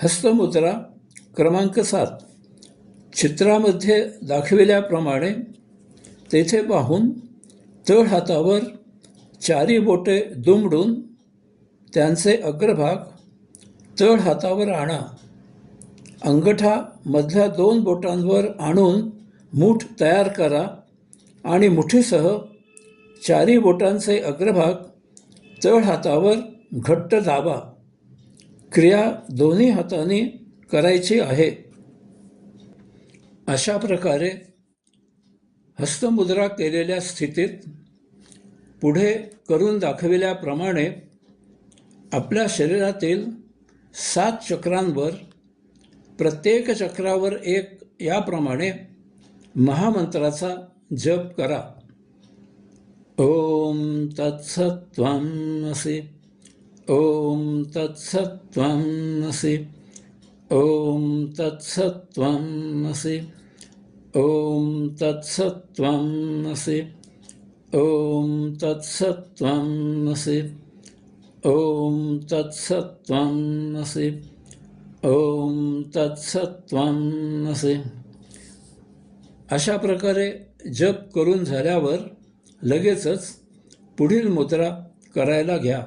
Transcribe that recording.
हस्तमुद्रा क्रमांक 7. चित्रामध्ये दाखविल्याप्रमाणे तेथे पाहून तळ हातावर चारी बोटे दुमडून त्यांचे अग्रभाग तळ हातावर आणा. अंगठा मधल्या 2 बोटांवर आणून मूठ तयार करा आणि मुठीसह चारी बोटांचे अग्रभाग तळ हातावर घट्ट दाबा. क्रिया दोन्ही हातांनी करायची आहे. अशा प्रकारे हस्तमुद्रा केलेल्या स्थितीत पुढे करून दाखविल्याप्रमाणे आपल्या शरीरातील 7 चक्रांवर प्रत्येक चक्रावर एक याप्रमाणे महामंत्राचा जप करा. ओम तत्सत्त्वमसि. ओम तत्सत्त्वमसि. ओम तत्सत्त्वमसि. ओम तत्सत्त्वमसि. ओम तत्सत्त्वमसि. ओम तत्सत्त्वमसि. ओम तत्सत्त्वमसि. अशा प्रकारे जप करून झाल्यावर लगेचच पुढील मुद्रा करायला घ्या.